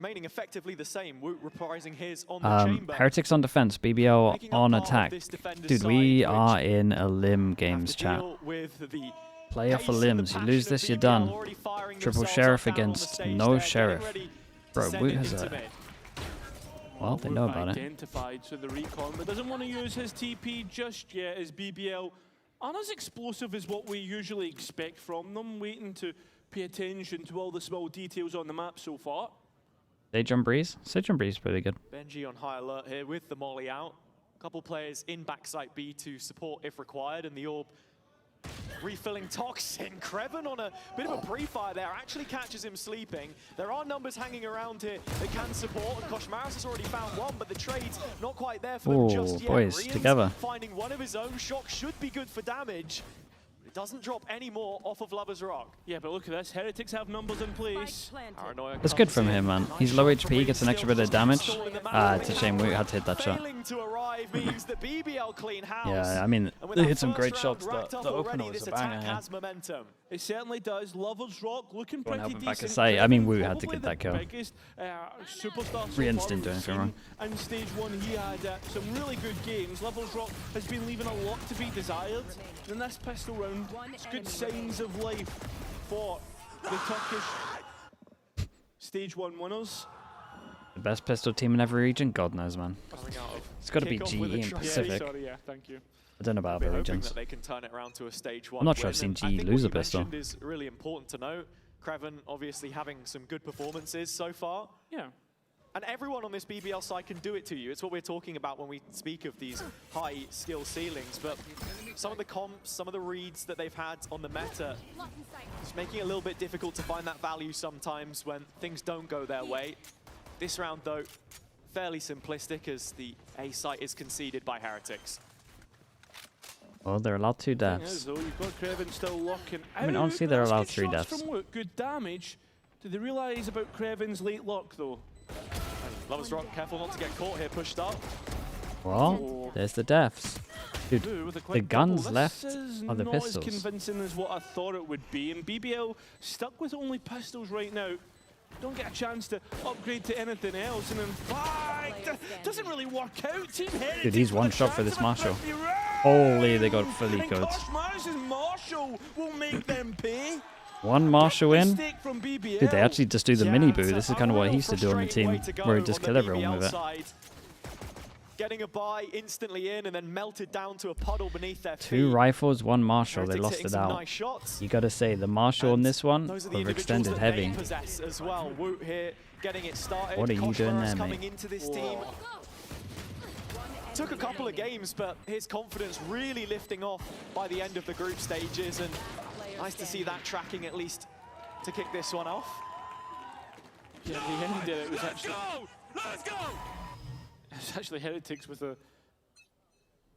remaining effectively the same. Woot reprising his on the chamber. Heretics on defense, BBL on attack. Dude, we are in a limb games chat. Play off the limbs. You lose this, you're done. Triple sheriff against no sheriff. Bro, Woot has a... Well, they know about it. So the recon, but doesn't want to use his TP just yet as BBL. Aren't as explosive as what we usually expect from them, waiting to pay attention to all the small details on the map so far. Sage on Breeze? Sage on Breeze pretty good. Benji on high alert here with the molly out. A couple players in backside B to support if required, and the orb refilling Toxin. Kreven on a bit of a pre-fire there, actually catches him sleeping. There are numbers hanging around here that can support, and Koshmaris has already found one, but the trade's not quite there for them just yet. Boys, Rian's together. finding one of his own. Shock should be good for damage. It doesn't drop any more off of Lover's Rock. Yeah, but look at this. Heretics have numbers in place. That's good from him, man. He's low HP, gets an extra bit of damage. It's a shame we had to hit that shot. Yeah, I mean, they hit some great shots. The opener was a banger, yeah. It certainly does. Lover's Rock looking pretty decent. I mean, we had to get that kill. Rian's didn't do anything wrong. And stage 1, he had some really good games. Lover's Rock has been leaving a lot to be desired. In this pistol round, it's good signs of life for the Turkish stage 1 winners. The best pistol team in every region? God knows, man. It's got to be GE and Pacific. Thank you. I don't know about other regions. That they can turn it around to a stage 1 I'm not sure I've seen GE lose a pistol. Is really important to note. Kreven obviously having some good performances so far. Yeah. And everyone on this BBL side can do it to you. It's what we're talking about when we speak of these high skill ceilings. But some of the comps, some of the reads that they've had on the meta, it's making it a little bit difficult to find that value sometimes when things don't go their way. This round, though, fairly simplistic as the A site is conceded by Heretics. Oh, they're allowed 2 deaths. You've got Kreven still locking out. I mean, honestly, they're allowed 3 deaths. Good damage. Do they realise about Kreven's late lock, though? Lover's Rock, careful not to get caught here, pushed up. Well, there's the deaths. Dude, the guns left are the pistols. Not as convincing as what I thought it would be, and BBL stuck with only pistols right now. Don't get a chance to upgrade to anything else, and in fact, doesn't really work out. Team Heretics. Dude, he's one shot for this Marshall. Holy, they got fully codes. Marshall will make them pay. One Marshall in. Dude, they actually just do the mini boo. This is kind of what he used to do on the team, where he just kill everyone with it. Getting a buy instantly in and then melted down to a puddle beneath their feet. 2 rifles, 1 Marshall. They lost it out. You got to say the Marshall on this one overextended heavy. What are you doing there, mate? Took a couple of games, but his confidence really lifting off by the end of the group stages, and nice to see that tracking at least to kick this one off. Yeah, the end it was actually... Let's go! It's actually Heretics with a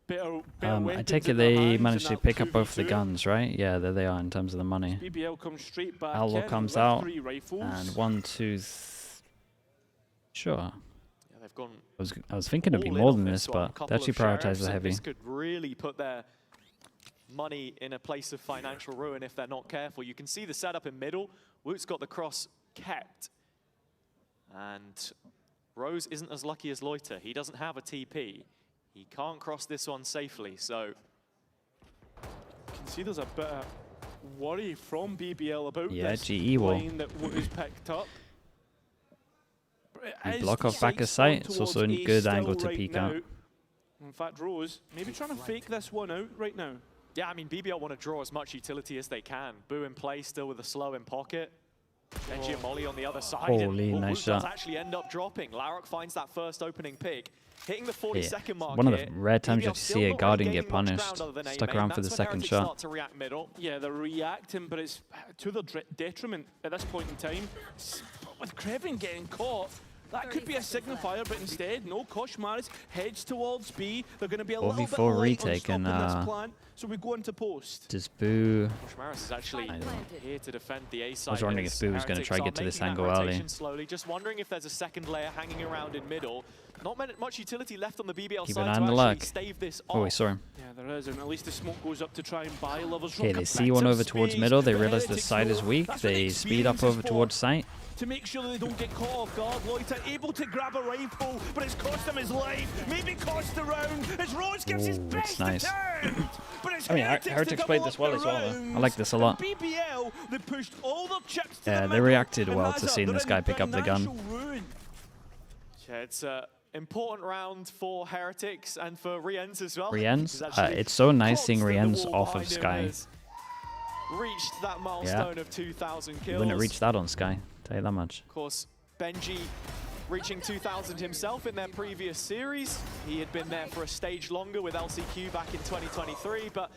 better I take it they managed to pick up both the guns, right? Yeah, there they are in terms of the money. BBL comes straight back. Outlaw comes out, and 1, 2, sure. Yeah, they've gone. I was thinking it'd be more than this, but they actually prioritize the heavy. This could really put their money in a place of financial ruin if they're not careful. You can see the setup in middle. Woot's got the cross kept, and Rose isn't as lucky as Loiter. He doesn't have a TP. He can't cross this one safely, so... You can see there's a bit of worry from BBL about this GE wall. lane that Woot has picked up. You block off back of sight. It's also a good angle to peek out. In fact, Rose maybe trying to fake this one out right now. Yeah, I mean, BBL want to draw as much utility as they can. Boo in play, still with a slow in pocket. Benji and Molly on the other side. Holy, nice shot. Does actually end up dropping. Larok finds that first opening pick, hitting the 40-second mark. One of the rare times you have to see a Guardian get punished. Stuck around for the second shot. Yeah, they're reacting, but it's to their detriment at this point in time. With Kreven getting caught, That could be a signifier, but instead, no. Koshmaris heads towards B. They're going to be a little bit 4v4 light on retake stopping and this plant, so we go into post. does Boo... Koshmaris is actually here to defend the A side. I was wondering if Boo was going to try to get to this angle early. Slowly, just wondering if there's a second layer hanging around in middle. Not much utility left on the BBL Keep side an eye to on the actually luck. stave this Oh, we off. saw him. Yeah, there is, and at least the smoke goes up to try and buy Lovers. Okay, they see one over towards middle. They realize the side is weak. They speed up over towards site. To make sure they don't get caught off guard, Loiter able to grab a rifle, but it's cost him his life, maybe cost the round, as Rhodes gives his best nice. attempt. But it's I mean, Heretics Heretics to played double this well up as the well, though. I rounds. like this a lot. BBL, they pushed all their chips to Yeah, the they middle, reacted and well that's to it. seeing They're this guy in pick up the gun. financial ruin. Yeah, it's an important round for Heretics and for Riens as well. Riens? It's so nice seeing Riens off of Sky. Reached that milestone of 2,000 kills. You wouldn't reach that on Sky, tell you that much. Of course, Benji reaching 2,000 himself in their previous series. He had been there for a stage longer with LCQ back in 2023, but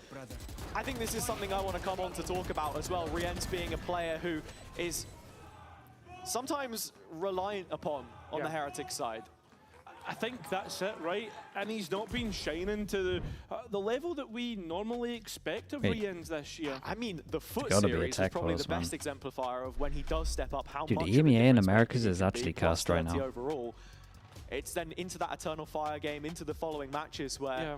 I think this is something I want to come on to talk about as well. Riens being a player who is sometimes reliant upon on the Heretics side. I think that's it, right? And he's not been shining to the level that we normally expect of Riens this year. I mean, the Foot gotta be a series is tech probably pause, the best exemplifier of when he does step up, how Dude, much EMEA of a in difference Americas maker is he can actually be, plus cursed right 30 now. Overall. It's then into that Eternal Fire game, into the following matches where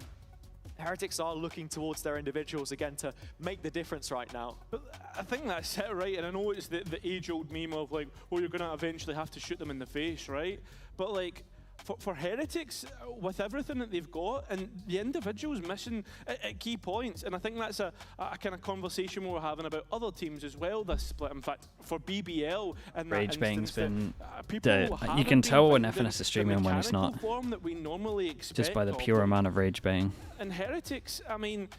Heretics are looking towards their individuals again to make the difference right now. But I think that's it, right? And I know it's the age-old meme of like, oh, you're going to eventually have to shoot them in the face, right? But like, for Heretics, with everything that they've got, and the individuals missing at key points, and I think that's a kind of conversation we were having about other teams as well this split. In fact, for BBL and Rage Bang's been... people you can tell when FNS is streaming when he's not. Form that we normally expect Just by the pure amount of Rage Bang. And Heretics, I mean...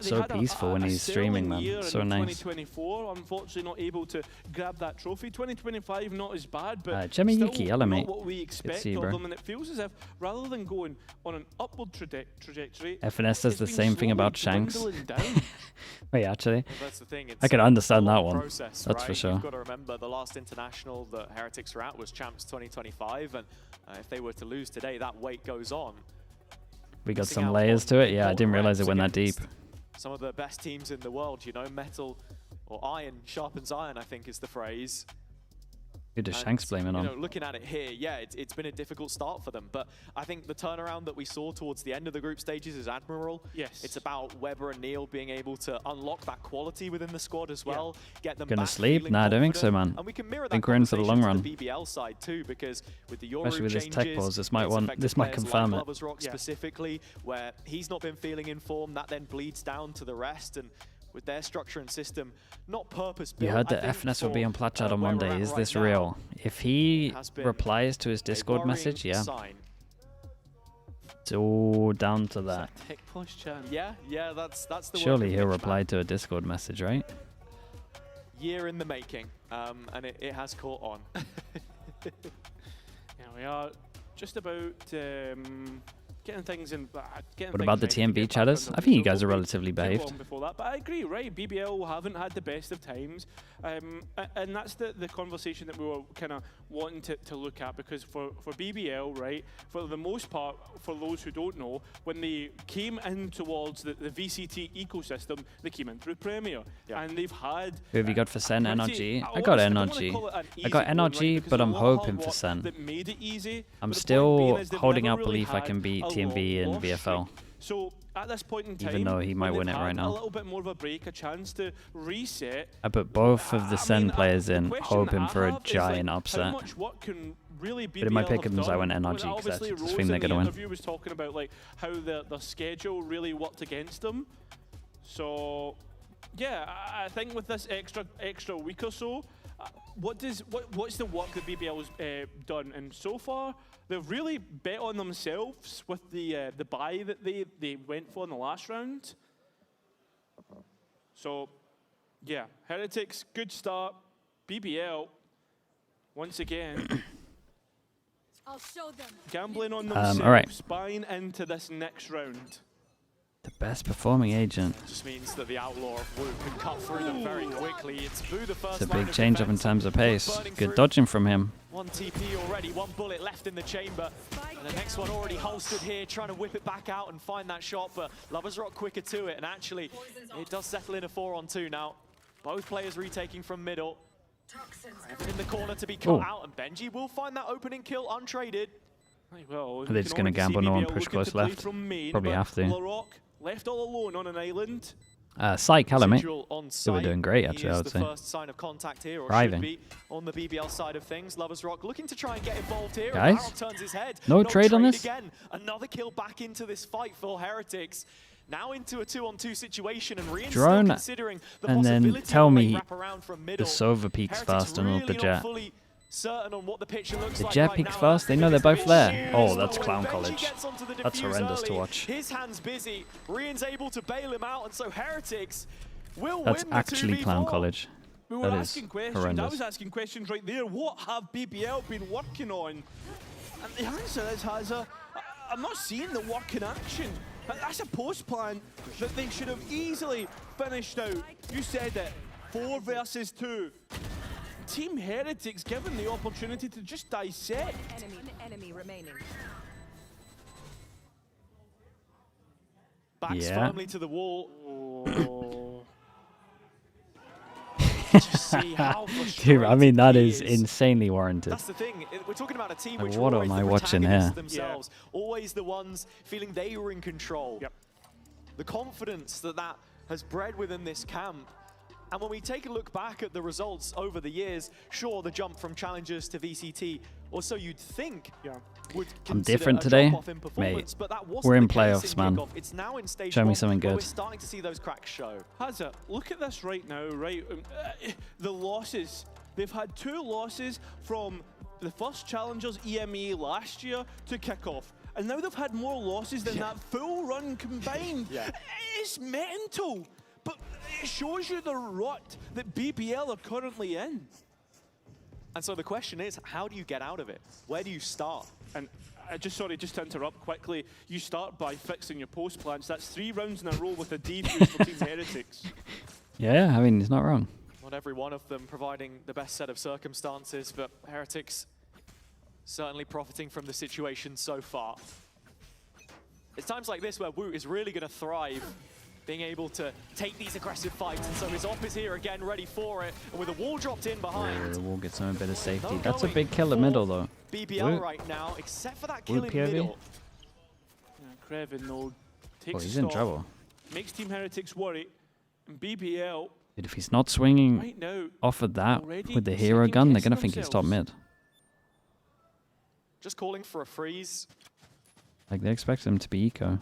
So peaceful when he's streaming, man. So nice. 2024, unfortunately not able to grab that trophy. 2025 not as bad, but Jimmy still Yuki, not mate. what we expect of them. And it feels as if rather than going on an upward trajectory, FNS says the same thing about Shanks. Wait, actually, well, that's the thing. It's I can understand that one. Process, that's right? for sure. You've got to remember the last international that Heretics were at was Champs 2025, and if they were to lose today, that weight goes on. We got some layers to it. Yeah, I didn't realize it went that deep. Some of the best teams in the world, you know, metal or iron sharpens iron, I think is the phrase. Who does Shanks blame it on? You know, looking at it here, yeah, it's been a difficult start for them, but I think the turnaround that we saw towards the end of the group stages is admirable. Yes. It's about Weber and Neil being able to unlock that quality within the squad as well, get them Gonna back sleep? feeling Nah, I don't think so, confident. man. And we can mirror that Think we're in for the long run. to the BBL side too, because with the Euro Especially with this tech changes, pause, this it's might affected confirm players it. like Lovers Rock specifically, where he's not been feeling in form, that then bleeds down to the rest, and with their structure and system, not purpose-built. You heard that FNS will be on Plat Chat on Monday. Is this real? If he replies to his Discord message, yeah. It's all down to that. Tech push chat. Yeah, that's the Surely he'll reply to a Discord message, right? Year in the making, and it has caught on. Yeah, we are just about getting things in. What about the TMB chatters? I think you guys are relatively behaved. Before that, but I agree, right? BBL haven't had the best of times, and that's the conversation that we were kind of wanting to look at, because for BBL, right, for the most part, for those who don't know, when they came in towards the VCT ecosystem, they came in through Premier, and they've had. Who have you got for Sen? NRG? I got NRG. I got NRG, but I'm hoping for Sen. I'm still holding out belief I can beat TMB and VFL. So at this point in time, even though he might win it right now. A little bit more of a break, a chance to reset. I put both of the Sen players in, hoping for a giant upset. But in my pick'ems, I went NRG because I just think they're going to win. Interview was talking about like how their schedule really worked against them. So yeah, I think with this extra week or so, what's the work that BBL's done? And so far, they've really bet on themselves with the buy that they went for in the last round. So yeah, Heretics, good start. BBL, once again, I'll show them. gambling on themselves, all right. buying into this next round. The best performing agent. It just means that the Outlaw of Wu can cut through them very quickly. It's Boo the first. It's a big change up in terms of pace. Good dodging from him. One TP already, one bullet left in the chamber. And the next one already holstered here, trying to whip it back out and find that shot, but Lovers Rock quicker to it. And actually, it does settle in a 4-on-2 now. Both players retaking from middle. In the corner to be cut out, and Benji will find that opening kill untraded. Well, Are they just going to gamble no one push close left? Probably have to. VALORANT left all alone on an island. Psych, hello mate. They were doing great actually, I would say. First sign of contact here, or Driving. should be on the BBL side of things. Lovers Rock looking to try and get involved here. Guys, turns his head. no trade on this? Again. Another kill back into this fight for Heretics. Now into a 2-on-2 situation, and Rian's still considering the and possibility then tell me wrap around from middle. the Sova peaks fast and not the Jet. Certain on what the picture looks The like Jet right peaks now. fast, they know they're both there. Oh, that's Benji Clown College. That's horrendous to watch. His hands busy. Rian's able to bail him out, and so Heretics will That's win the actually 2v4. Clown College. We were That asking is questions. I horrendous. was asking questions right there. What have BBL been working on? And the answer is, I'm not seeing the work in action. That's a post plan that they should have easily finished out. You said it, 4 versus 2. Team Heretics given the opportunity to just dissect. Enemy remaining. Backs Yeah. firmly to the wall. Oh. Just see how Dude, I mean, that he is insanely warranted. That's the thing. We're talking about a team Like, which what were am always I the watching protagonists here? themselves, always the ones feeling they were in control. Yep. The confidence that has bred within this camp. And when we take a look back at the results over the years, sure, the jump from challengers to VCT, or so you'd think, would I'm consider different a today, drop-off in performance, mate. but that wasn't We're in the case playoffs, man. kickoff. It's now in stage Show me 1, something where good. we're starting to see those cracks show. Hazza, look at this right now, right? The losses. They've had 2 losses from the first Challengers EMEA last year to kickoff. And now they've had more losses than that full run combined. It's mental. But it shows you the rut that BBL are currently in. And so the question is, how do you get out of it? Where do you start? And just to interrupt quickly, you start by fixing your post plans. That's 3 rounds in a row with a defuse for Team Heretics. Yeah, I mean, he's not wrong. Not every one of them providing the best set of circumstances, but Heretics certainly profiting from the situation so far. It's times like this where Wu is really going to thrive, being able to take these aggressive fights, and so his op is here again, ready for it, and with a wall dropped in behind. The wall gets him a bit of safety. No That's a going big kill in for middle, though. BBL Wu. right now, except for that kill in POV. middle. Krevin, though, Oh, takes he's a in stop, trouble. makes Team Heretics worry, and BBL Dude, if he's not swinging right now off of that already with the hero gun, they're going to second-guessing think he's top mid. Just calling for a freeze, Like, they expect him to be eco.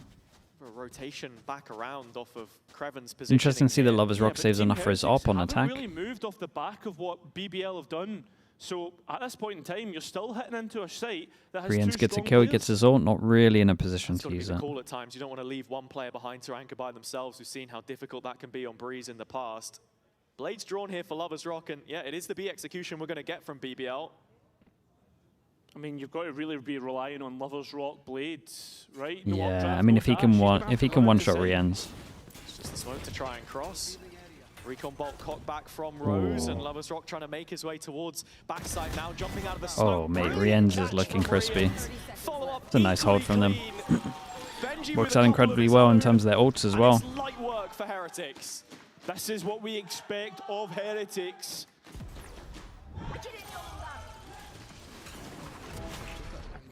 for a rotation back around off of Kreven's position. It's interesting to see that Lovers Rock but saves Team enough for his Heretics op on haven't attack. really moved off the back of what BBL have done. So at this point in time, you're still hitting into a site that has Rians 2 gets a strong kill, he players. gets his ult, not really in a position It's to got to be use the it. call at times. You don't want to leave one player behind to anchor by themselves. We've seen how difficult that can be on Breeze in the past. Blades drawn here for Lovers Rock, and yeah, it is the B execution we're going to get from BBL. I mean, you've got to really be relying on Lovers Rock Blades, right? No Yeah, updraft, I mean, no if he dash, can he's one, gonna if have he to can run one out the shot side. Rians, It's just the smoke to try and cross. Recon bolt cock back from Rose, and Lovers Rock trying to make his way towards backside now, jumping out of the smoke. Oh, mate, Brilliant Rians is catch looking from crispy. Rians. Follow-up It's a nice hold equally from them. clean. Benji Works with a out couple incredibly of well in his terms of their ults as own, well. and it's light work for Heretics. This is what we expect of Heretics.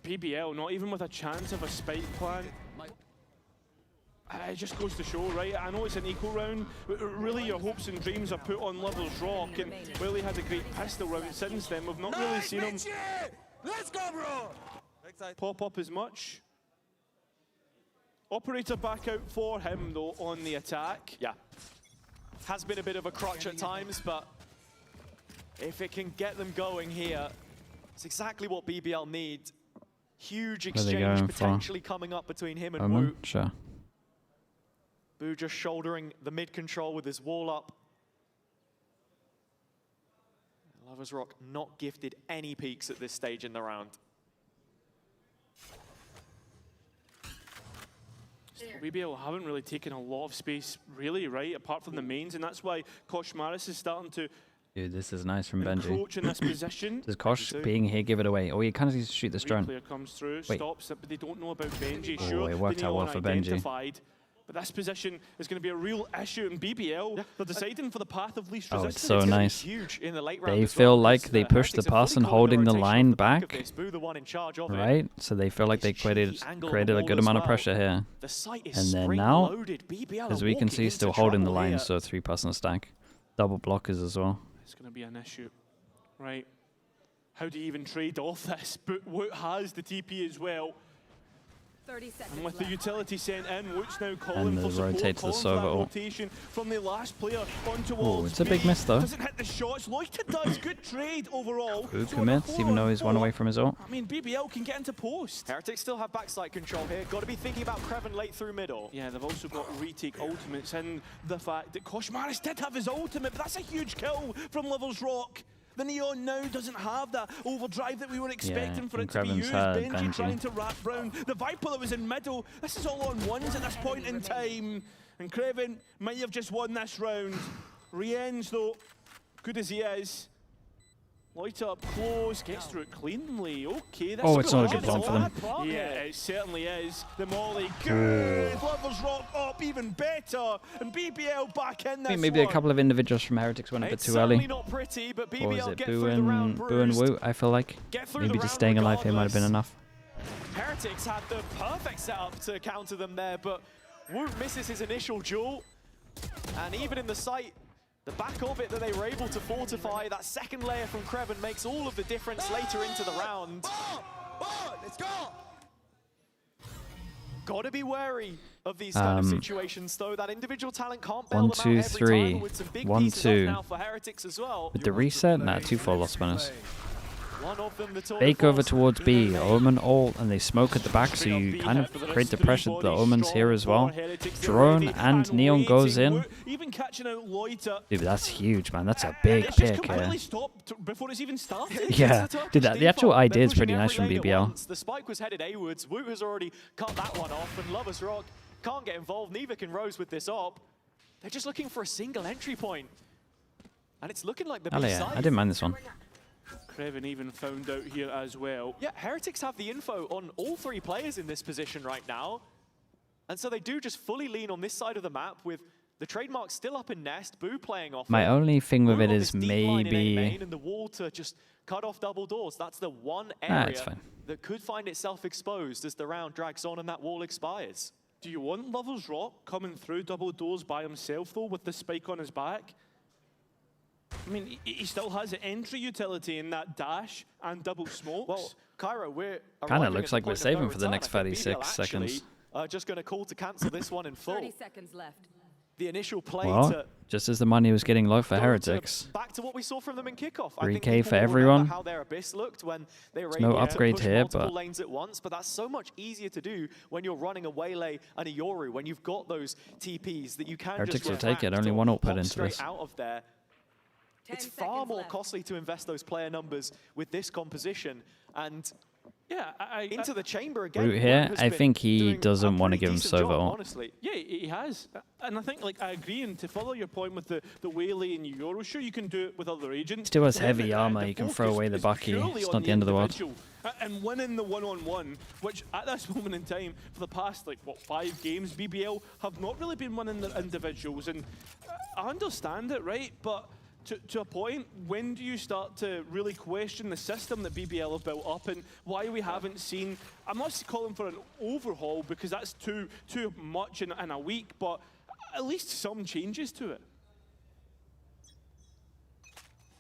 BBL, not even with a chance of a spike plan. It just goes to show, right? I know it's an equal round, but really your hopes and dreams are put on Lovers Rock, and Willie had a great pistol round since then. We've not really seen him Let's go, bro! pop up as much. Operator back out for him, though, on the attack. Yeah. Has been a bit of a crutch at times, but if it can get them going here, it's exactly what BBL need. Huge they exchange going for? potentially coming up between him and Wu. Omen? Sure. Boo just shouldering the mid control with his wall up. Lovers Rock not gifted any peaks at this stage in the round. BBL haven't really taken a lot of space, really, right? Apart from the mains, and that's why Kosh Maris is starting to Dude, this is nice from Benji. encroach in this position. Does Kosh being here give it away? Oh, he kind of needs to shoot this drone. Player comes through, Wait. stops it, but they don't know about Benji. Oh, Sure, it worked they out know well for Benji. unidentified, but this position is going to be a real issue in BBL. They're deciding for the path of least Oh, resistance. it's so nice. Huge in the late round They as feel well, like because, they pushed the Heretics are fully person calling holding the rotation line off the back of back, this. Boo the one in charge of it. right? So they feel like they created a good amount of pressure here. The site is And then now, spring-loaded. BBL as are we can walking see, into still holding the trouble line, here. so 3-person stack. Double blockers as well. It's going to be an issue, right? How do you even trade off this? But Woot has the TP as well. 30 seconds And with the left. utility sent in, Woot's now And calling the for support, rotate to the calling for server that ult. rotation from the last player onto Oh, walls. it's a big miss though. Doesn't hit the shots. Loita does. Good trade overall. Who So commits, even though he's one away from his ult? I mean, BBL can get into post. Heretics still have backside control here. Got to be thinking about Kreven late through middle. Yeah, they've also got retake ultimates, and the fact that Kosh Maris did have his ultimate, but that's a huge kill from Levels Rock. The Neon now doesn't have that overdrive that we were expecting for and it to be Kreven's used. had Benji Benji. trying to wrap round. The Viper that was in middle. This is all on ones at this point in time. And Kreven might have just won this round. Rien's though, good as he is. Light up close, gets through it cleanly. Okay, that's Oh, it's not a good plan. plan for them. Yeah, it certainly is. The Molly, good. Levels Rock up even better. And BBL back in this I think maybe a one. couple of individuals from Heretics went a bit It's too certainly early. not pretty, but BBL Or was it get Boo through the round and bruised. Woot, I feel like? Get through Maybe the just round staying alive here might have been regardless. enough. Heretics had the perfect setup to counter them there, but Woot misses his initial duel. And even in the site, the back of it that they were able to fortify, that second layer from Kreven makes all of the difference later into the round. Let's go! Gotta be wary of these kind of situations, though. That individual talent can't bail 1, them 2, out every 3. time, with some big 1, pieces 2. off now for Heretics as well. With the reset, nah, 2-4 lost spinners. One of them, the tour Fake de over force. towards B, Omen ult, and they smoke at the back, so you kind of create the pressure to the Omens here as well. Drone and Neon goes in. Even catching out Loita. Dude, that's huge, man. That's a big Just pick completely here. stopped before it's even started. Yeah, dude, the actual They're idea is pushing pretty nice every from lane at BBL. once. The spike was headed A-wards. Woot has already cut that one off, and Lovers Rock can't get involved. Neither can Rose with this op. They're just looking for a single entry point. And it's looking like the Oh B yeah, side. I didn't mind this one. Kreven even found out here as well. Yeah, Heretics have the info on all three players in this position right now. And so they do just fully lean on this side of the map with the trademark still up in Nest, Boo playing off My it. only thing with Boo it on is this deep line in A main maybe... and the wall to just cut off double doors. That's the one Ah, area it's fine. that could find itself exposed as the round drags on and that wall expires. Do you want Levels Rock coming through double doors by himself though with the spike on his back? I mean, he still has the entry utility in that dash and double smokes. Well, Cairo, we're Kinda arriving looks at like the we're point of saving no for the return. next I think 36 BBL actually, seconds. Just going to call to cancel this one in full. 30 seconds left. The initial play Well, to just as the money was getting low for go to Heretics. back to what we saw from them in kickoff. 3K for people will remember everyone. How their Abyss looked when they were no able upgrade to push here, multiple but- lanes at once, but that's so much easier to do when you're running a Waylay and a Yoru, when you've got those TPs that you can Heretics just will take it, retract only or one ult put pop into straight this. out of there. 10 It's far seconds more left. costly to invest those player numbers with this composition. And yeah, into the chamber again. Root here, Woot has I been think he doing a doesn't want to pretty give him decent Sova job, ult. honestly. yeah, he has. And I think, like, I agree. And to follow your point with the Waylay and Euro, sure, you can do it with other agents. Still has But heavy the armor, you can throw focus away the is Bucky. purely It's on not the end of the world. individual. And winning the one-on-one, which at this moment in time, for the past, like, what, 5 games, BBL have not really been winning the individuals. And I understand it, right? But to a point, when do you start to really question the system that BBL have built up and why we haven't seen, I'm not calling for an overhaul because that's too much in a week, but at least some changes to it.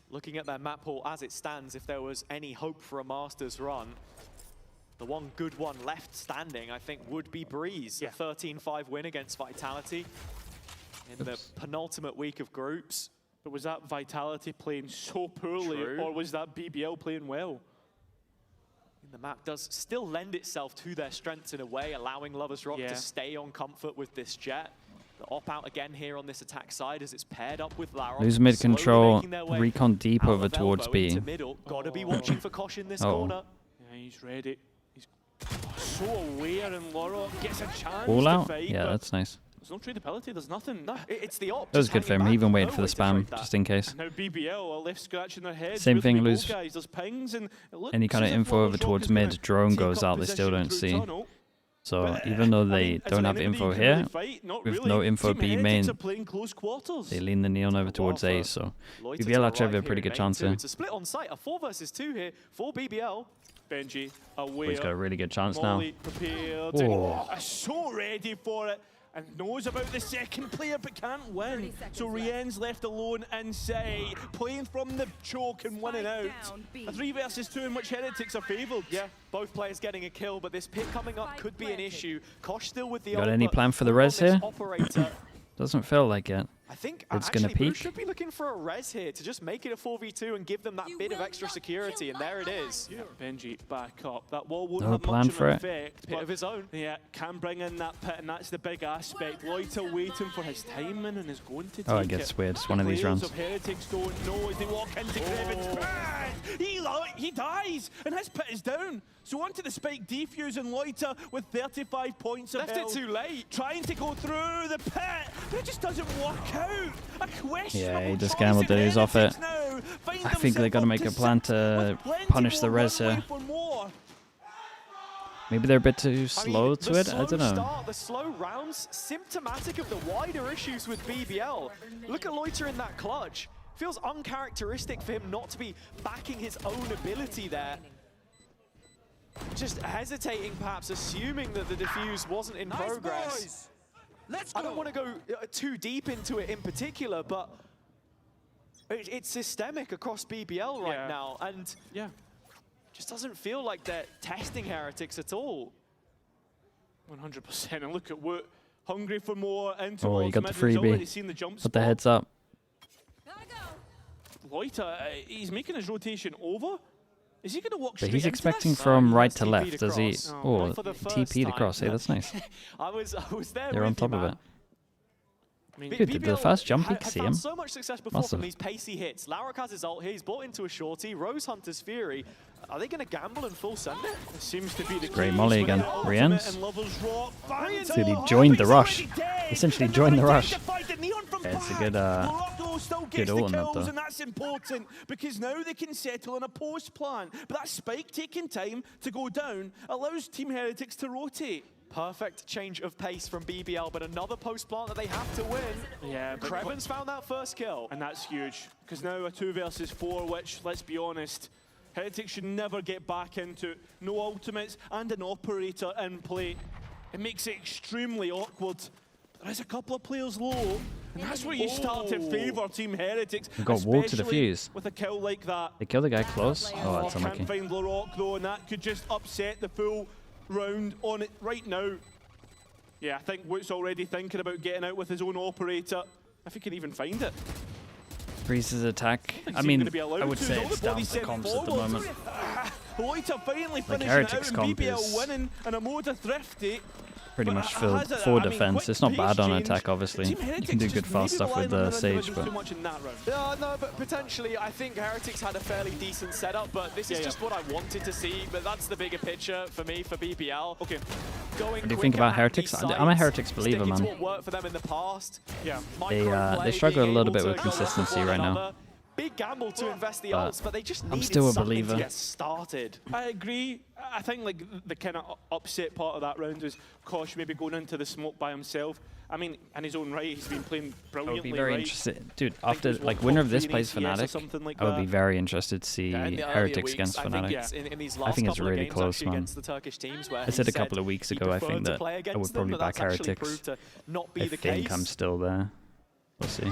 Looking at their map pool as it stands, if there was any hope for a Masters run, the one good one left standing, I think, would be Breeze. Yeah. A 13-5 win against Vitality in the penultimate week of groups. But was that Vitality playing so poorly, True. or was that BBL playing well? The map does still lend itself to their strengths in a way, allowing Lovers Rock Yeah. to stay on comfort with this Jet. The op out again here on this attack side as it's paired up with Laron. Lose mid slowly control, making their way recon deep out over of towards elbow B. into middle. Gotta be watching for Kosh in this Oh. corner. Yeah, he's ready. He's so aware, and Loro gets a chance All to out? fight. Yeah, that's nice. There's no tradability, there's nothing. No, it's the op. That was just good for hanging him. He back even on waited for the nowhere to spam, trade just that. in case. And now BBL are left scratching their heads. Same Where do thing, we go, lose guys? There's pings, and it looks any kind as of if info Loro over Shock towards is gonna mid, drone take goes up out, they still position don't through see. tunnel. So But, even though I they mean, is don't there have anybody info who can here, really fight? Not with really. no info Team B Heretics main, are playing close quarters. they lean the neon over towards A, so BBL actually have a pretty good chance here. It's a split on site, a 4 versus 2 here for BBL. Benji aware. Oh, he's got a really good chance now. Molly prepared. Oh. So ready for it. And knows about the second player but can't win. So Rien's left alone inside, playing from the choke and winning out. A 3 versus 2 in which Heretics are favoured. Yeah, both players getting a kill, but this pick coming up could be an issue. Kosh still with the Got ult, any but plan for the on res this here? operator, Doesn't feel like it. I think It's gonna actually Blue peak. should be looking for a res here to just make it a 4v2 and give them that bit of extra security, and there it is. Yeah, Benji back up. That wall won't No have plan much of for an it. effect. Bit but of his own. Yeah, can bring in that pit, and that's the big aspect. Loiter waiting for his timing and is going to take Oh, it gets weird. It's one of these Players rounds. of Heretics don't know as they walk into Greven's pit. He dies, and his pit is down. So onto the spike defuse, and Loiter with 35 points of Left it health, too late. trying to go through the pit, but it just doesn't work out. A questionable Yeah, he just choice gambled in that he was off Heretics it. now. Find I think they got to themselves make up a plan to with plenty punish the more res runway here. for more. Maybe they're a bit too I mean, slow to the it. I don't slow know. Start, the slow rounds, symptomatic of the wider issues with BBL. Look at Loiter in that clutch. Feels uncharacteristic for him not to be backing his own ability there. Just hesitating, perhaps assuming that the defuse wasn't in progress. Boys. Let's go. I don't want to go too deep into it in particular, but it's systemic across BBL right now, and Yeah. just doesn't feel like they're testing Heretics at all. 100%, and look at what hungry for more into Oh, you got the He's already freebie. seen the jump Put the spot. heads up. Loiter, he's making his rotation over. Is he going to walk But straight he's into expecting this? from He right has to TP'd left, does he? across. Oh, Not for the first TP'd time, across. Hey, but that's nice. I was there They're with on top you, of man. it. I mean, Dude, the first jump you had can see found him. so much success before Massive. from these pacey hits. Larrick has his ult here. He's bought into a shorty. Rose Hunter's Fury. Are they going to gamble and full send it? it seems to be the Great case molly with again. the ultimate Rien's. and Lovers Rock. Finds Dude, he it. joined the He's rush. already dead. Essentially And joined the nobody rush. to fight the Neon from Yeah, it's a back. good, Morocco still good gets the ult on that, kills, though. and that's important because now they can settle on a post plan. But that spike taking time to go down allows Team Heretics to rotate. Perfect change of pace from BBL, but another post plant that they have to win. Yeah, but Kreven's found that first kill. and that's huge, because now a 2 versus 4, which, let's be honest, Heretics should never get back into. No ultimates and an operator in play. It makes it extremely awkward. There is a couple of players low, and that's where you start to favour Team Heretics. We've got wall to especially defuse. with a kill like that. They kill the guy close. Oh, that's Can't unlucky. find LaRock though, and that could just upset the full round on it right now. Yeah, I think Woot's already thinking about getting out with his own operator, if he can even find it. Freezes attack. think I he's mean, gonna be allowed I would to. say He's it's down already to sent comps at the forward. moment. Loiter finally finishing Heretics it out, and comp BBL is winning, and a Moda thrifty. Pretty But much it filled has a- for I mean, defense. quick It's not pace bad on change. attack, obviously. Team You can Heretics do just good fast maybe stuff with relying the on Sage, individuals but too much in that round. Yeah, no, but potentially, I think Heretics had a fairly decent setup, but this is just what I wanted to see. But that's the bigger picture for me, for BBL. Okay. Going What do you think quicker about at Heretics? these I'm a sites, Heretics believer, sticking to man. what worked for them in the past. Yeah. Microplay, they struggle being a little able bit with to go consistency one right now. another. Big gamble to invest the But ults, but they just I'm needed still a something believer. to get started. I agree. I think like the kind of upset part of that round was Kosh maybe going into the smoke by himself. I mean, in his own right, he's been playing I brilliantly. would be very right? interested. Dude, I think after, it was like, what, winner top of this 3 in plays ACS or Fnatic, something like I would be that. very interested to see Yeah, in the earlier Heretics weeks, against I think, Fnatic. yes, in these I last think it's couple of really games, close, actually, man. against the Turkish teams, where I he said a couple of weeks he ago, I preferred think to that play I against would probably them, but back that's actually Heretics. proved to not be If the Fink case. I'm still there. We'll see.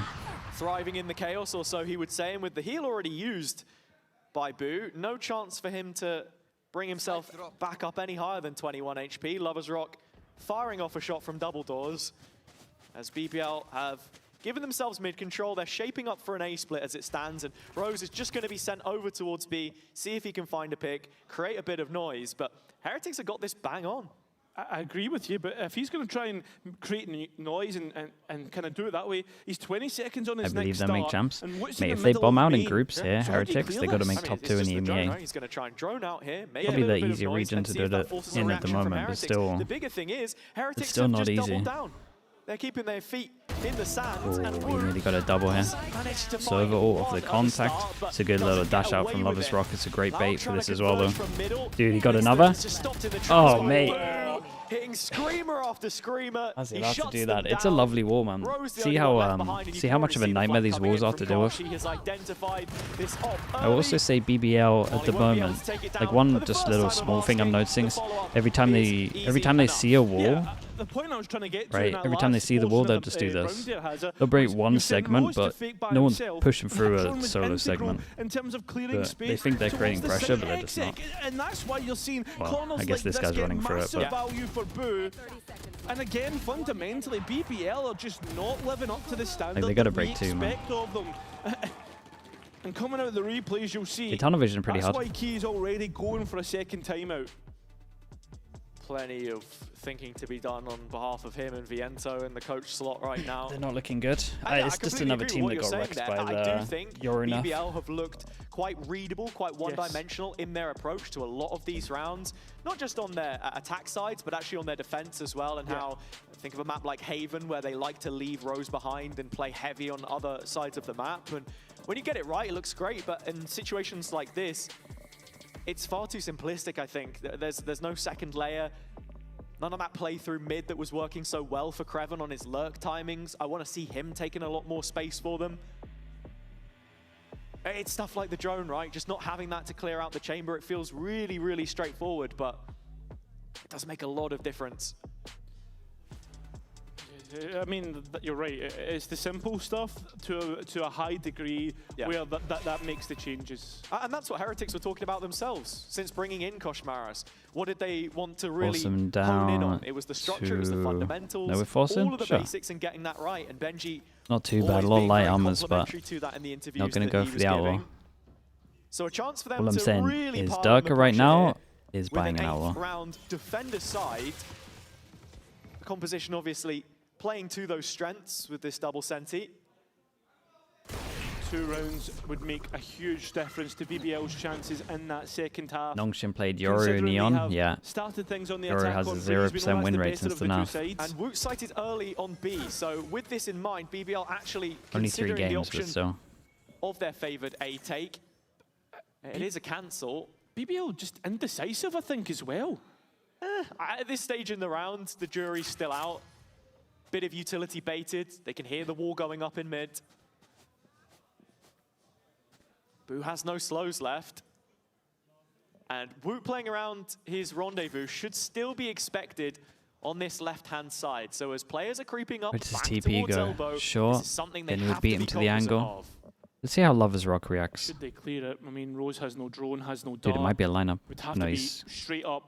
Thriving in the chaos, or so he would say, and with the heal already used by Boo, no chance for him to bring himself back up any higher than 21 HP. Lovers Rock firing off a shot from double doors, as BBL have given themselves mid-control. They're shaping up for an A-split as it stands, and Rose is just going to be sent over towards B, see if he can find a pick, create a bit of noise, but Heretics have got this bang on. I agree with you, but if he's going to try and create noise and kind of do it that way, he's 20 seconds on his I believe next they start. make champs. And what's Mate, in if the they middle bomb of out in main? groups here, So how do you Heretics, clear they got to this? make I mean, top it's 2 in just the the drone, EMEA. right? He's going to try and drone out here. Make Probably a the little bit of easy noise region and to see do if that it forces a in at the reaction from moment, but Heretics. still, The bigger thing is, Heretics still have not just easy. doubled down. They're keeping their feet in the sand. Oh, and we nearly got a double here. managed to So find overall, one off the at contact, start, but it's a good little doesn't get dash out away from with Lover's it. Rock. It's a great bait for Trying this to as well, though. converge from middle. Dude, he got It's another? just stopped in the Oh, tracks. mate. Hitting screamer after screamer. How's he He allowed to shuts do them that? It's a down. lovely wall, man. Rose the See only one left how behind, and you see can how much of a already see the nightmare fight these coming walls in are from to deal with. Kosh. He has identified this op I will also early. say BBL at the moment, like one just little small thing I'm noticing is every time they see a wall, The point I was trying to get to right, in that every time they last see the wall, portion they'll of just the, do round this. there, Hazza, They'll break was one you've seen segment, Rose to but fake by no one's himself, pushing and through that a drone was solo integral segment. in terms of clearing But space they think they're creating towards the pressure, but center they're just exit. And that's why you're seeing Well, corners I guess like this this guy's get running for it, massive but value for Boo. 30 seconds. And again, fundamentally, BBL are just not living up to the standard they gotta that we break too, man. expect of them. And coming out of the replays, you'll see The tunnel vision pretty that's hard. why Key's already going for a second timeout. Plenty of thinking to be done on behalf of him and Viento in the coach slot right now. They're not looking good. I It's just completely another agree team with that what got you're wrecked saying by there. I do the think Yorina. BBL have looked quite readable, quite one-dimensional in their approach to a lot of these rounds. Not just on their attack sides, but actually on their defense as well. And how, think of a map like Haven, where they like to leave Rose behind and play heavy on other sides of the map. And when you get it right, it looks great. But in situations like this, it's far too simplistic, I think. There's no second layer. None of that playthrough mid that was working so well for Kreven on his lurk timings. I want to see him taking a lot more space for them. It's stuff like the drone, right? Just not having that to clear out the chamber. It feels really, really straightforward, but it does make a lot of difference. I mean, you're right. It's the simple stuff to a high degree where that makes the changes. And that's what Heretics were talking about themselves since bringing in Koshmaras. What did they want to really hone in on? It was the structure, it was the fundamentals, No, we're forcing? all of the Sure. basics and getting that right. And Benji, Not too bad. always A lot of being light very armors, but complimentary to that in the interviews not going that to go he for was the outlaw. giving. So a chance for them All I'm to saying really is pile on the Durka right pressure now here is with buying an an 8th outlaw. round defender side. The composition obviously playing to those strengths with this double senti. 2 rounds would make a huge difference to BBL's chances in that second half. Nongshin played Yoru Considering they Neon, have yeah. started things on the Yoru attack has a on 0% Breeze. We know win that's the rate better since of the the two NAF. sides. And Woot sighted early on B, so with this in mind, BBL actually Only 3 considering the games, but option still. of their favoured A take. It is a cancel. BBL just indecisive, I think, as well. At this stage in the round, the jury's still out. Bit of utility baited. They can hear the wall going up in mid. Boo has no slows left. And Woot playing around his rendezvous should still be expected on this left-hand side. So as players are creeping up Where does his back TP towards go? elbow, Sure. this is something they Then he would have beat to him be to the cognizant angle. of. Let's see how Lover's Rock reacts. Should they clear it? I mean, Rose has no drone, has no dart. Dude, it might be a lineup. Would have No, to be he's straight up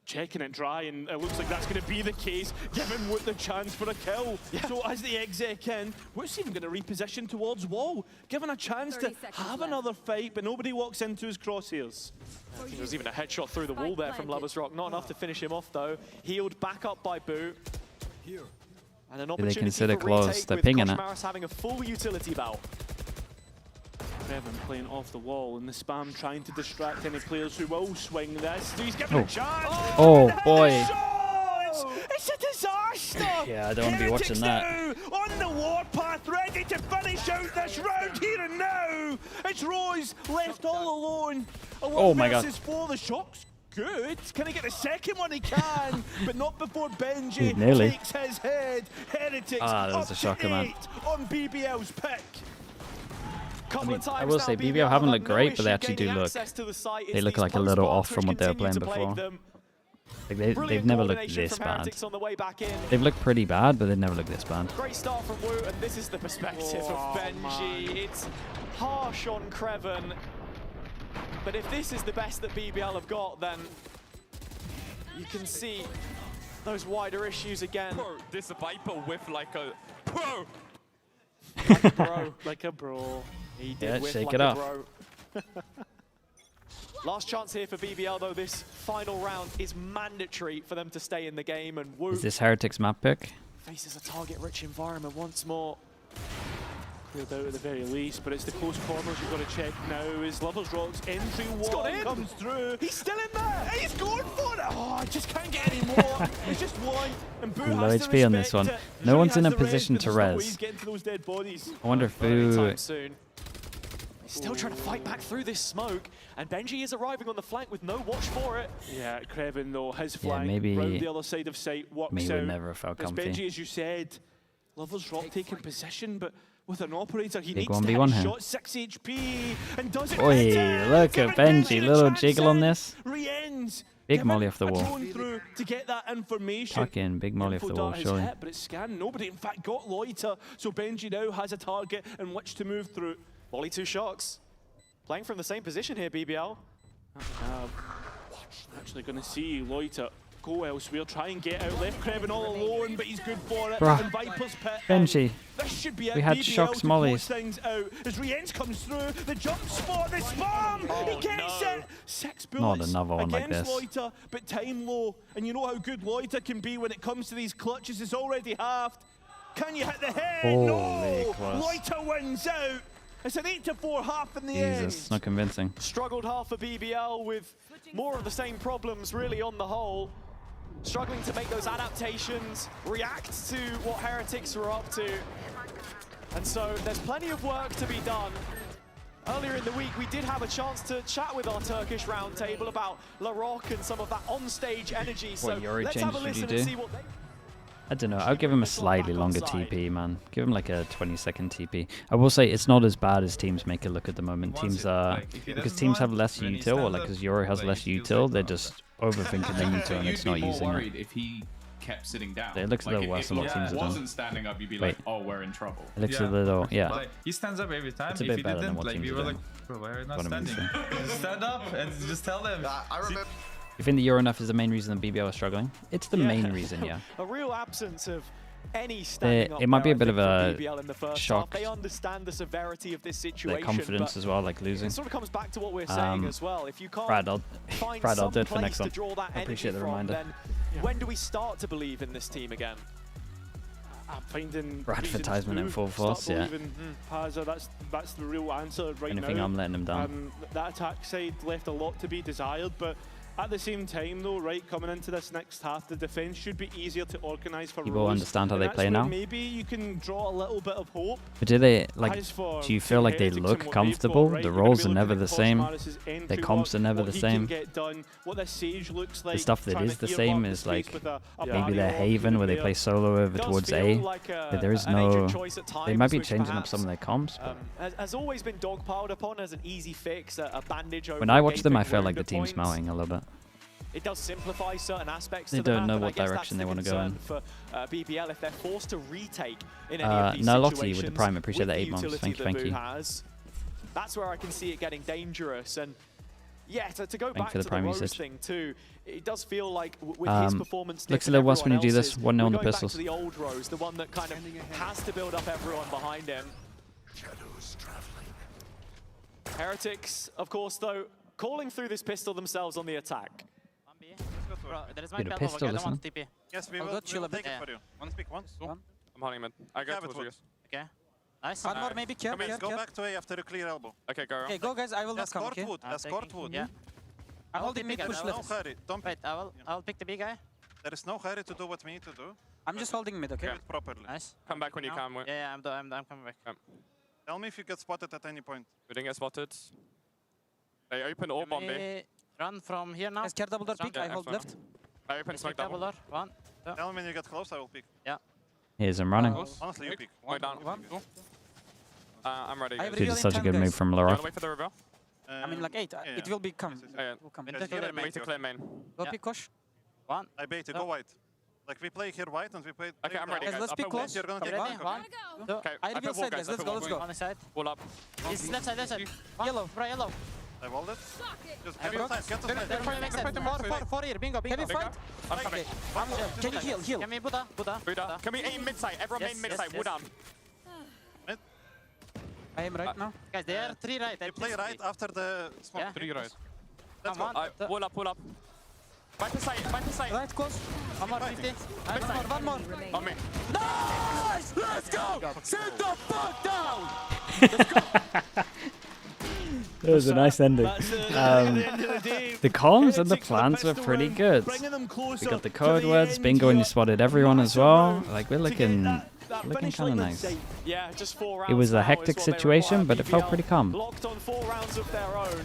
checking it dry, and it looks like that's going to be the case, giving Woot the chance for a kill. So as the exec in, Woot's even going to reposition towards wall, given a chance to 30 seconds have left. another fight, but nobody walks into his crosshairs. I think there was even a headshot through the wall there from Lover's Rock. Not enough to finish him off, though. Healed back up by Boo. And an opportunity consider for close? retake They're with pinging it. Koshmaras having a full utility belt. Kreven playing off the wall, and the spam trying to distract any players who will swing this. He's given a chance. Oh, boy. It's a disaster! Yeah, I don't want to be watching that. Heretics now on the warpath, ready to finish out this round here and now. It's Rose left all alone. Oh my God. Versus 4, the shot's good. Can he get the second one? He can, but not before Benji Nearly. takes his head. Heretics Ah, that was up a shocker, to man. 8 on BBL's pick. I will say BBL haven't looked great, but they actually do look. They look like a little off from what they were playing before. Like they've never looked this bad. They've looked pretty bad, but they've never looked this bad. Great start from Woot, and this is the perspective of Benji. Man. It's harsh on Kreven, but if this is the best that BBL have got, then you can see those wider issues again. Bro, this Viper with like a bro. Like a bro. Like a bro. He did Yeah, whiff shake like it a off. bro. Last chance here for BBL, though. This final round is mandatory for them to stay in the game. And Wu Is this Heretics map pick? faces a target-rich environment once more. Cleared out at the very least, but it's the close corners you've got to check now. As Lovers Rock's entry wall comes through. He's still in there! He's going for it! Oh, I just can't get any more. It's just one. And Boo Low has to HP on this respect one. it. No Zuri one's in has a the position but to there's no way res. he's getting to those dead bodies. I wonder if Anytime Boo... soon. He's still trying to fight back through this smoke, and Benji is arriving on the flank with no watch for it. Yeah, Krevin though, his flank maybe round the other side of sight works me out. would never have felt As comfy. Benji, as you said, Lovers Rock taking position, but with an operator, he Big needs to hit 1v1 his here. shot, 6 HP, and does it. Oi, hit it. look Give at it Benji, a little chance jiggle on in. this. Re-ends. Big Give molly it off the a wall. drone through to get that information. Tuck in, big molly off Info the wall, dart is surely. hit, but it's scanned. Nobody, in fact, got Loiter, so Benji now has a target in which to move through. Volley 2 shocks. Playing from the same position here, BBL. Actually going to see Loiter go elsewhere, try and get out. Left Krevin all alone, but he's good for it. Bruh. And Viper's pit. Benji. This should be it. We had BBL shocks to mollies. close things out. As Rienz comes through, the jump spot, the spam! He gets it! 6 bullets Not another one like against this. Loiter, but time low. And you know how good Loiter can be when it comes to these clutches. It's already halved. Can you hit the head? Holy No! close. Loiter wins out. It's an 8-4 half in the Jesus, end. not convincing. Struggled half for BBL with more of the same problems, really, on the whole. Struggling to make those adaptations, react to what Heretics were up to. And so there's plenty of work to be done. Earlier in the week, we did have a chance to chat with our Turkish roundtable about LaRock and some of that on-stage energy. So Yuri let's have a changes did you listen and do? see what they... I don't know, I'll give him a slightly longer TP, man. Give him like a 20-second TP. I will say it's not as bad as teams make it look at the moment. Teams are... Because teams have less util, or like because Yuri has less util, they're just overthinking their util and it's not using it. If he kept sitting down. It looks a little Like, worse than what teams have done. wasn't standing up, you'd be Wait. like, oh, we're in trouble. It looks a little... Yeah. Like, he stands up every time. It's a If bit he better than didn't, what like, teams we are were doing. like, bro, why are you not What I mean, standing? Just stand up and just tell them. I remember. You think the Euro enough is the main reason that BBL is struggling? It's the main reason, yeah. A real absence of any standing up It might be there, a bit I of think, for a BBL in the first shock. half. They understand the severity of this Their situation. confidence but as well, like losing. it sort of comes back to what we're saying as well. If you can't Brad, I'll find Brad, I'll some do it for place next to one. draw that I appreciate energy the from, reminder. then when do we start to believe in this team again? I'm finding Advertisement in reasons full to force, start yeah. believing Paza, that's the real answer right Anything, now. I'm letting him down. That attack side left a lot to be desired, but at the same time though, right, coming into this next half, the defense should be easier to organize for You will Rose, understand how and they that's play where now. Maybe you can draw a little bit of hope. But do they, like, As for do you feel like they Heretics and look what they've comfortable? got, right, The you're gonna roles be are looking never at the same. Cosmaris's entry Their comps work, are never what the he same. can get done, what the Sage looks like, The stuff that trying is to the earmark same the is space like with a maybe barrier their off Haven where they there. play solo over Does towards feel A. like But there is an agent no... choice at They might times, be which changing up perhaps, some of their comps. But has always been dogpiled upon as an easy fix, a bandage over when I a watch them, I gaping feel like wound the of team's points. smelling a little bit. It does simplify certain aspects They to the don't map, know and I what guess direction that's they the wanna go in. concern for BBL if they're forced to retake in any of these No, Lottie situations with the Prime, appreciate with the 8 months. utility Thank you, that thank Boo you. has. That's where I can see it getting dangerous. And yeah, to go Thank back for the to the Prime Rose usage. thing too, it does feel like with his performance looks a different little worse when you everyone do this. else's, 1-0 on we're the going back pistols. to the old Rose, the one that kind of has to build up everyone behind him. Heretics, of course, though, calling through this pistol themselves on the attack. There is Dude, a pistol, listen. TP. Yes, we I'll will go chill a take bit. it for you. One speak once. One. I'm holding mid. I go Have it towards one. you guys. Okay. Nice. One more, maybe. Come in, Go back to A after you clear elbow. Okay, go around. Okay, go guys. I will not come. Escort Okay. wood. Escort wood. Yeah. I'm holding mid. Push No left. hurry. Don't. Wait. I'll pick the big guy. There is no hurry to do what we need to do. I'm just holding mid. Okay. Do it properly. Nice. Come back when you No. can. Wait. Yeah, I'm coming back. Tell me if you get spotted at any point. We didn't get spotted. They opened orb on B. Me run from here now. Guys, care double door peek. Yeah, I hold excellent. left. I opened smoke Double double. door. One. Tell me when you get close, I will pick. Here's him running. Honestly, you pick. Wait down. I'm ready. I have guys. Dude, reveal it's such a in good 10, move guys. from You LaRock. wanna wait for the reveal? I mean, like 8. yeah. It will be come. Yes, yes, Yeah. Will come. Then Yes, take you're the right. Wait to clear main. Go Yeah. pick Kosh. One. I bait you. No. Go white. Like we play here white and we play. Okay, I'm ready, Guys, guys. let's Up pick a wall. close. You're gonna Come take ready. one. One. Two. Okay, I up reveal a wall, side, guys. Let's up a go, wall. let's go. On the side. Wall up. It's left side. Left side. One. Yellow. Bro, yellow. I walled it. Just I get broke. inside. Get They're inside. fighting left side. Four here. Bingo. Bingo. Heavy fight. I'm coming. Can you heal? Heal. Can we Buddha? Buddha. Can we aim mid side? Everyone Yes, main mid yes, side. Wall yes. down. I am right now. Guys, they are three right. You play right after the smoke. Yeah. Three right. Let's go. Pull up, pull up. Fight the side, fight the side. Right, close. One more 50. One more. On me. Nice! Let's go! Sit the fuck down! It was a nice ending. That's at the end of the day. The comms and the Heretics with plans were pistol pretty round, good. bringing them We closer got the to code the words, end bingo, and you here. spotted everyone as well. Like, we're To get looking that looking finish kind of line, nice. let's say. Yeah, just 4 rounds. It was a now is hectic what they situation, require. but it felt BBL pretty calm. Locked on 4 rounds of their own.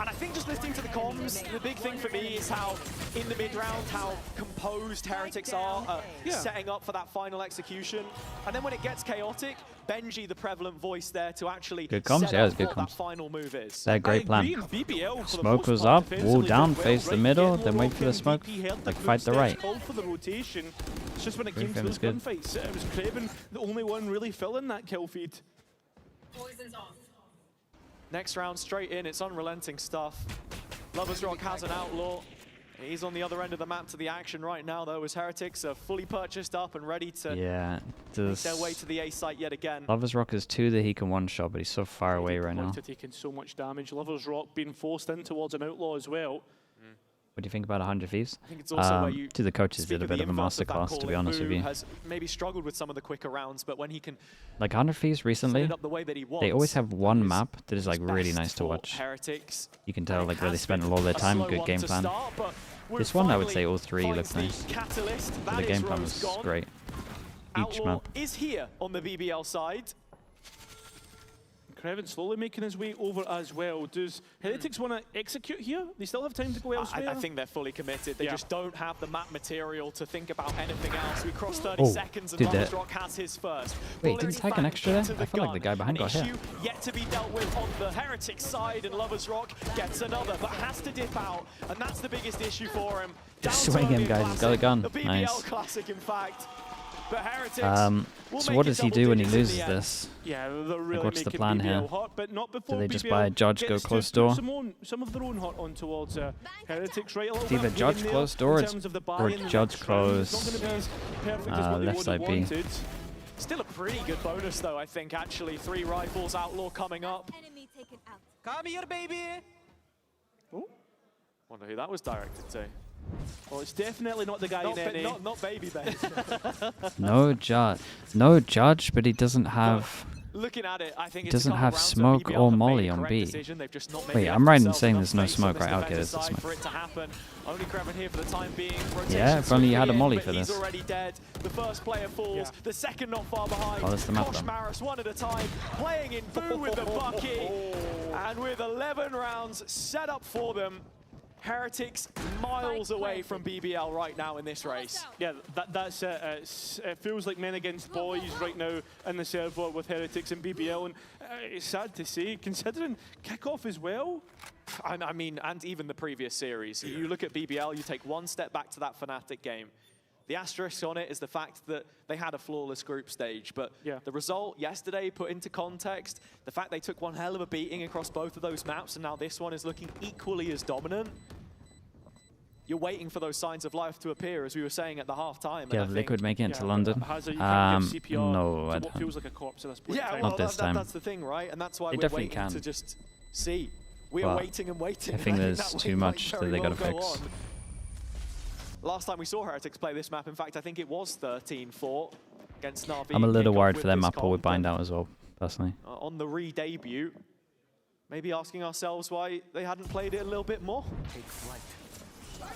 And I think just listening to the comms, the big thing for me is how, in the mid-round, how composed Heretics are setting up for that final execution. And then when it gets chaotic, Benji, the prevalent voice there to actually Good comms? set Yeah, it was up good what that comms. final move is. That great plan. BBL for the Smoke most was part up, wall defensively down, did well, face the right? middle, Get then more wait for the lock in, smoke, DP held like the fight the footsteps, right. called for the rotation. It's just when it Great came to frame those is good. gunfights, it was Craven, the only one really filling that kill feed. Next round, straight in, it's unrelenting stuff. Lovers Rock has an outlaw. He's on the other end of the map to the action right now, though, as Heretics are fully purchased up and ready to Yeah, make their way to the A site yet again. Lovers Rock is 2 that he can one-shot, but he's so far away right now. To taking so much damage. Lovers Rock being forced in towards an outlaw as well. What do you think about 100 Thieves? I think it's also where you To the coaches speak did a of bit the of a inverse of that masterclass, call, to be and honest with Boo you. has maybe struggled with some of the quicker rounds, but when he can Like 100 Thieves set recently, it up the way that he wants, they always have one is map that is like really best nice to for watch. Heretics. You can tell It like where they has spent a been lot of their a time, slow good one game to plan. start, but we're This one, I would finally say all 3 finds looks the nice. Catalyst. So That the is game plan Rose was gone. great. Each Outlaw map. is here on the BBL side. Craven slowly making his way over as well. Does Heretics want to execute here? They still have time to go elsewhere? I think they're fully committed. They Yeah. just don't have the map material to think about anything else. We crossed 30 Oh, seconds and dude, Lovers that- Rock has his first. Wait, Bullet didn't Tag an bang extra there? into I felt like the guy behind An got hit. issue yet to be dealt with on the Heretics side, and Lovers Rock gets another, but has to dip out, and that's the biggest issue for him. Just Down to swing him, only a guys. He's got a classic. gun. The BBL Nice. classic, in fact. But Heretics will So make what it does he double do when he digits in the loses end. this? Yeah, they're really what's the making plan BBL here? hot, but not before they just BBL buy a judge, go gets to close put door? Some of their own hot on towards Heretics, right? A little It's either bit of judge gain there close door in or terms of the or buy-in in the judge next round. It's close, not going to be as perfect as what they left would side have B. wanted. Still a pretty good bonus, though, I think, actually. 3 rifles, Outlaw coming up. Come here, baby! Wonder who that was directed to. Well, it's definitely not the guy Not, in NA. not Baby Ben. No judge, but he doesn't have. Looking at it, I think He it's doesn't a have couple rounds smoke where BBL or have made molly a on correct B. decision. They've just not Wait, maybe I'm left right in themselves saying enough there's no space smoke, on right? this Okay, there's the defender side smoke. for it to happen. Only Kreven here for the time being. Yeah, Rotation if only you had a swiftly molly in, for but this. He's already dead. The first player falls. Yeah. The second not far behind. Oh, that's the map Kosh then. Maris, one at a time, playing in Boo with the bucket. And with 11 rounds set up for them, Heretics miles away from BBL right now in this race. Yeah, that's it. It feels like men against boys right now in the server with Heretics and BBL, and it's sad to say, considering kickoff as well. And I mean, and even the previous series. You look at BBL, you take one step back to that Fnatic game. The asterisk on it is the fact that they had a flawless group stage, but Yeah. the result yesterday put into context, the fact they took one hell of a beating across both of those maps, and now this one is looking equally as dominant. You're waiting for those signs of life to appear, as we were saying at the half-time. and Yeah, I think- Liquid making it to Yeah, London. Hazard, you can't give CPR No, I to what don't. feels like a corpse at this point in Yeah, time. well, Not this that- time. that's the thing, right? And that's why They we're definitely waiting to can. just see. We are But waiting and waiting. I think and there's that too wait much might that very they gotta well go fix. on. Last time we saw Heretics play this map, in fact, I think it was 13-4 against Na'Vi. I'm a little kickoff worried with for their this map pool with comp, bind and, out as well, personally. On the re-debut, maybe asking ourselves why they hadn't played it a little bit more.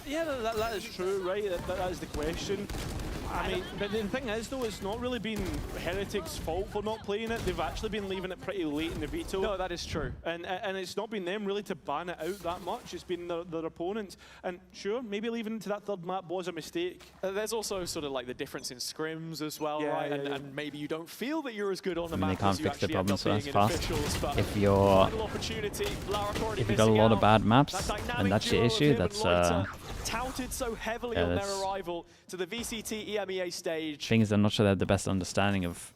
Yeah, that is true, right? That is the question. I mean, but the thing is, though, it's not really been Heretics' fault for not playing it. They've actually been leaving it pretty late in the veto. No, that is true. And it's not been them really to ban it out that much. It's been their opponents. And sure, maybe leaving it to that third map was a mistake. There's also sort of like the difference in scrims as well, Yeah, right? yeah, And, yeah. and maybe you don't feel that you're as good on the I mean, they map can't as you fix their actually end up problems being so in fast. officials. But If you're final opportunity, Lark already if you got a missing lot of out. bad maps That dynamic and that's your duo of issue, him and that's Loiter, touted so heavily yeah, on their that's- arrival to the VCT EMEA stage. thing is, I'm not sure they have the best understanding of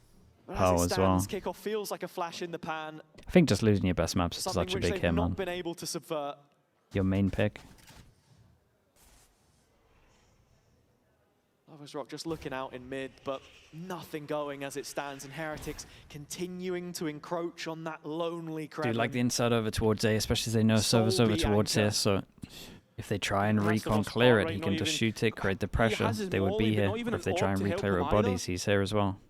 But Power as it as well. stands, kickoff feels like a flash in the pan, I think just losing your best maps is something such a which big they've hit, not man. been able to subvert. Your main pick. Lovers Rock just looking out in mid, but nothing going as it stands, and Heretics continuing to encroach on that lonely Kreven. Dude, like the inside over towards A, especially as they know servers over towards here, so if they try and recon clear it, he can just shoot it, create the pressure, they would be here. Or if they try and re-clear it with bodies, he's here as well.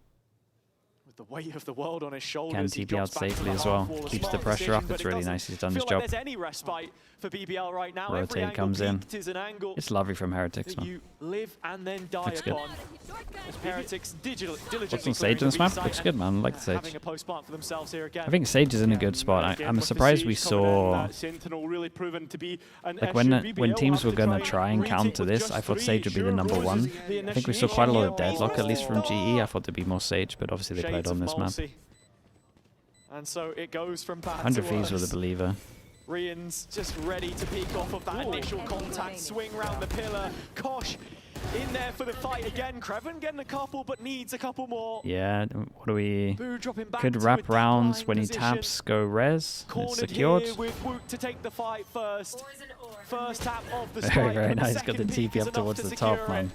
The weight of the world on his shoulders. Can TP out safely as well. Keeps the pressure up. It's really nice. He's done his job. There's any respite for BBL right now. Rotate comes in. It's lovely from Heretics, man. You live and then die Looks good. upon. Heretics diligently. Put some Sage on this map. Looks good, man. I like the Sage. Having a post plant for themselves here again. I think Sage is in a good spot. I'm surprised we saw... Like when teams were going to try and counter this, I thought Sage would be the #1. I think we saw quite a lot of deadlock, at least from GE. I thought there'd be more Sage, but obviously they played on this map. And so it goes from bad 100 to Vs worse. with a believer. Rian's just ready to peek off of that initial contact, swing round the pillar. Kosh in there for the fight again. Kreven getting a couple, but needs a couple more. Yeah, what do we... Boo dropping back Could to wrap a rounds deep when he line taps, go res. It's Cornered secured. here with Woot to take the fight first. First tap of the Very, strike. very and nice. Got the second peek TP is up enough towards to the top, secure man. it.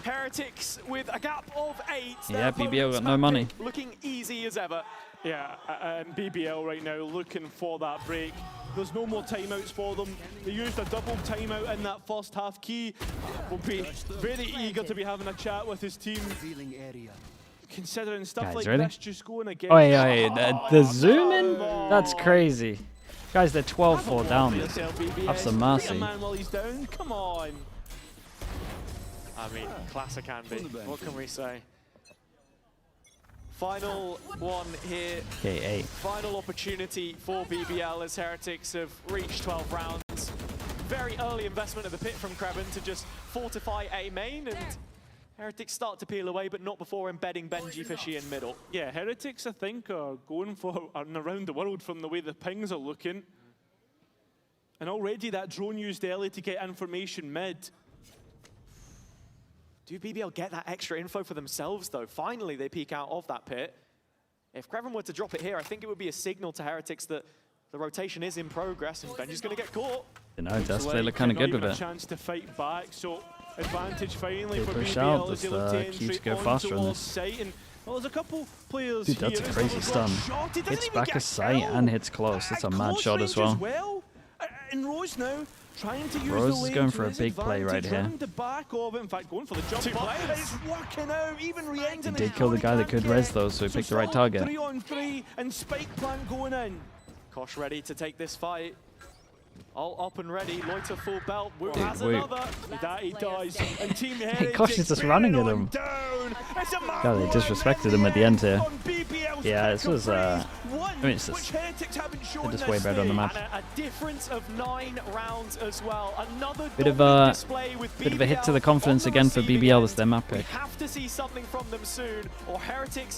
Heretics with a gap of 8. Yeah, BBL got no money. Looking easy as ever. Yeah, and BBL right now looking for that break. There's no more timeouts for them. They used a double timeout in that first half. Key will be very eager to be having a chat with his team. Considering stuff Guys, like ready? this just going against... Oh, yeah, the zoom in? That's crazy. Guys, they're 12-4 down. Have some mercy. Man while he's down. Come on. I mean, classic can be. What can we say? Final one here. K8. Final opportunity for BBL as Heretics have reached 12 rounds. Very early investment of the pit from Kreven to just fortify A main, and Heretics start to peel away, but not before embedding Benji Fishy in middle. Yeah, Heretics, I think, are going for an around the world from the way the pings are looking. And already that drone used early to get information mid. Do BBL get that extra info for themselves, though? Finally, they peek out of that pit. If Kreven were to drop it here, I think it would be a signal to Heretics that the rotation is in progress and Benji's going to get caught. You know, they look kind of good with a it. chance to fight back, so advantage finally They for push BBL out, as they there's, look to key to entry go faster on towards this. site. And, well, there's a couple players Dude, that's here. a crazy stun. Hits back a sight and hits close. It's a mad shot as well. And Rose now trying to use Rose the is going lane for to a his big play right advantage, here. round the back of it. In fact, going for the jump. It's working out. Even Rien's He in did kill the guy that could res though, so he picked the right target. 3-on-3 and Spike Plant going in. Kosh ready to take this fight. All up and ready. Loiter full belt. Woot Dude, has Woot. another. That he does. And Team Hey, Heretics Kosh is just running at him. God, they disrespected him at the end here. Yeah, this was, I mean, it's just, they're just way better on the map. And a difference of 9 rounds as well. Another Bit of dominant a display with bit of a hit to BBL the confidence on the again for receiving BBL. end. That's their map We pick. have to see something from them soon, or Heretics